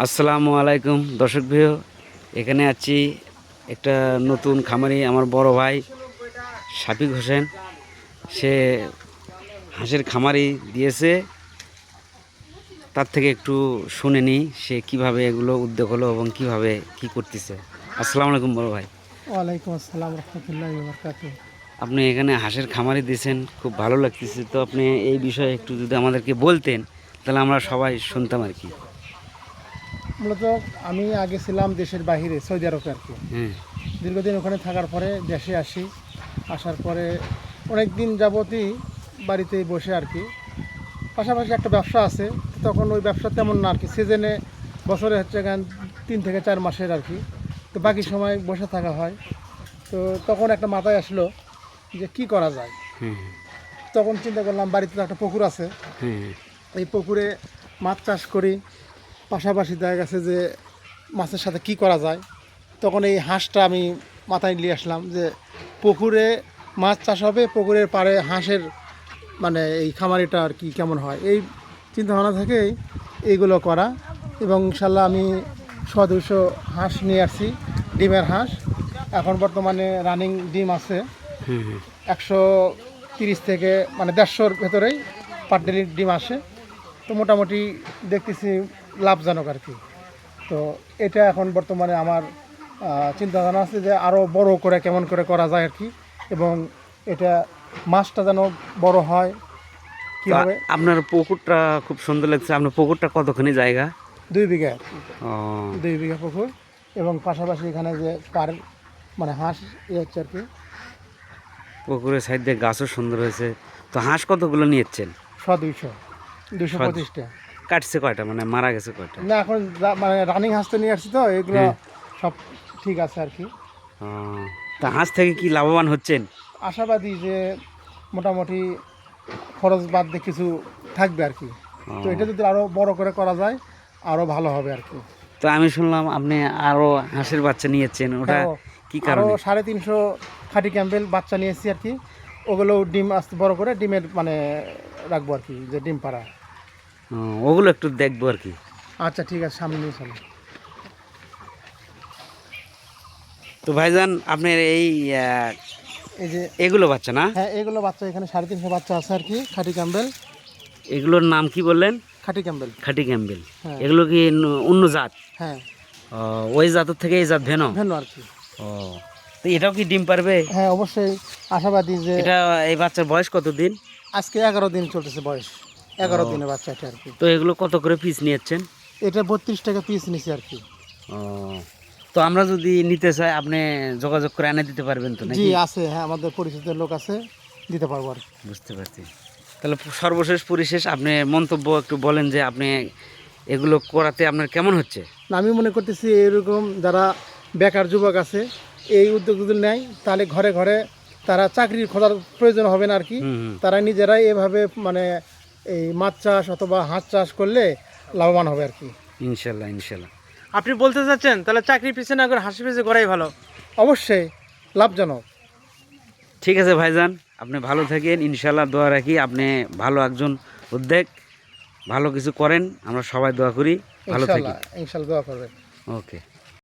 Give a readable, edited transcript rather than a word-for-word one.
আসসালামু আলাইকুম দর্শক ভাই, এখানে আছি একটা নতুন খামারি আমার বড় ভাই শাফিক হোসেন। সে হাঁসের খামারি দিয়েছে, তার থেকে একটু শুনে নিই সে কিভাবে এগুলো উদ্যোগ হলো এবং কিভাবে কি করতেছে। আসসালামু আলাইকুম বড় ভাই। ওয়ালাইকুম আসসালাম রহমতুল্লাহি ওয়া বারাকাতুহু। আপনি এখানে হাঁসের খামারি দিয়েছেন, খুব ভালো লাগতেছে। তো আপনি এই বিষয়ে একটু যদি আমাদেরকে বলতেন তাহলে আমরা সবাই শুনতাম আর কি। মূলত আমি আগে ছিলাম দেশের বাইরে সৌদি আরবে আর কি। হ্যাঁ। দীর্ঘদিন ওখানে থাকার পরে দেশে আসি, আসার পরে অনেক দিন যাবতই বাড়িতেই বসে আর কি। পাশাপাশি একটা ব্যবসা আছে, তখন ওই ব্যবসা তেমন না আর কি, সিজনে বছরে হচ্ছে গান 3 থেকে 4 মাসের আর কি। তো বাকি সময় বসে থাকা হয়। তো তখন একটা মাথায় আসলো যে কি করা যায়। হ্যাঁ। তখন চিন্তা করলাম বাড়িতে তো একটা পুকুর আছে, হ্যাঁ। এই পুকুরে মাছ চাষ করি, পাশাপাশি দেখা গেছে যে মাছের সাথে কি করা যায়। তখন এই হাঁসটা আমি মাথায় নিয়ে আসলাম যে পুকুরে মাছ চাষ হবে, পুকুরের পাড়ে হাঁসের মানে এই খামারিটা আর কি কেমন হয়, এই চিন্তাভাবনা থেকেই এইগুলো করা। এবং ইনশাল্লাহ আমি 100-200 হাঁস নিয়ে আসছি, ডিমের হাঁস। এখন বর্তমানে রানিং ডিম আছে হ্যাঁ। 130 থেকে মানে 150-র ভেতরেই পার ডেলি ডিম আসে। তো মোটামুটি দেখতেছি লাভজনক আর কি। তো এটা এখন বর্তমানে আমার চিন্তা ভাবনা আছে যে আরও বড় করে কেমন করে করা যায় আর কি, এবং এটা মাছটা যেন বড় হয় কীভাবে। আপনার পুকুরটা খুব সুন্দর লাগছে। আপনার পুকুরটা কতখানি জায়গা? 2 বিঘা আর কি, ও, 2 বিঘা পুকুর। এবং পাশাপাশি এখানে যে পার মানে হাঁস হচ্ছে আর কি। পুকুরের সাইড দিয়ে গাছও সুন্দর হয়েছে। তো হাঁস কতগুলো নিয়েছেন? 100-200, 225টা। কাটছে কয়টা, মানে মারা গেছে কয়টা? না এখন মানে রানিং হাঁস তো নিয়ে আসছি, তো এগুলো হ্যাঁ। সব ঠিক আছে আর কি। ও, তা হাঁস থেকে কি লাভবান হচ্ছেন? আশাবাদী যে মোটামুটি খরচ বাদ দিয়ে কিছু থাকবে আর কি। ও, তো এটা যদি আরও বড় করে করা যায় আরও ভালো হবে আর কি। তো আমি শুনলাম আপনি আরো হাঁসের বাচ্চা নিয়েছেন, ওটা হ্যাঁ, কি আরও কারণে? 350 খাঁটি ক্যাম্পেল বাচ্চা নিয়েছি আর কি। ওগুলো ডিম আস্তে বড় করে ডিমের মানে রাখবো আর কি, যে ডিম পাড়া। ও, ওগুলো একটু দেখবো আর কি। আচ্ছা ঠিক আছে, সামনে নিয়ে চলো। তো ভাইজান আপনার এই এই যে এগুলো বাচ্চা না? হ্যাঁ, এগুলো বাচ্চা এখানে 350 বাচ্চা আছে আর কি, খাঁটি ক্যাম্পেল। এগুলোর নাম কি বললেন? খাঁটি ক্যাম্পেল। খাঁটি ক্যাম্বেল। হ্যাঁ এগুলো কি অন্য জাত? হ্যাঁ, ও, ওই জাতের থেকে এই জাত ভেনো? ভেন্ন আর কি। ও, তো এটাও কি ডিম পারবে? হ্যাঁ অবশ্যই, আশাবাদী যে এটা এই বাচ্চার বয়স কত দিন? আজকে 11 দিন চলতেছে বয়স, 11 ও। দিনের বাচ্চা এটা আর কি। তো এগুলো কত করে পিস নিয়েছেন? এটা 32 টাকা পিস নিছি আর কি। ও, তো আমরা যদি নিতে চাই আপনি যোগাযোগ করে এনে দিতে পারবেন তো জি নাকি? আছে, হ্যাঁ আমাদের পরিচিত লোক আছে, দিতে পারবো আর কি। বুঝতে পারছি। তাহলে সর্বশেষ পরিশেষ আপনি মন্তব্য একটু বলেন যে আপনি এগুলো করাতে আপনার কেমন হচ্ছে? না, আমি মনে করতেছি এরকম যারা বেকার যুবক আছে এই উদ্যোগ যদি নেয় তাহলে ঘরে ঘরে তারা চাকরির খোঁজার প্রয়োজন হবে না আর কি। হুম হুম। তারা নিজেরাই এভাবে মানে এই মাছ চাষ অথবা হাঁস চাষ করলে লাভবান হবে আর কি। ইনশাল্লাহ ইনশাল্লাহ। আপনি বলতে চাচ্ছেন তাহলে চাকরি পিছনে না করে হাঁস পিছনে করাই ভালো? অবশ্যই লাভজনক। ঠিক আছে ভাইজান, আপনি ভালো থাকেন, ইনশাল্লাহ দোয়া রাখি আপনি ভালো একজন উদ্যোগ, ভালো কিছু করেন, আমরা সবাই দোয়া করি, ভালো থাকি। ইনশাল্লাহ ইনশাল্লাহ দোয়া করবেন। ওকে।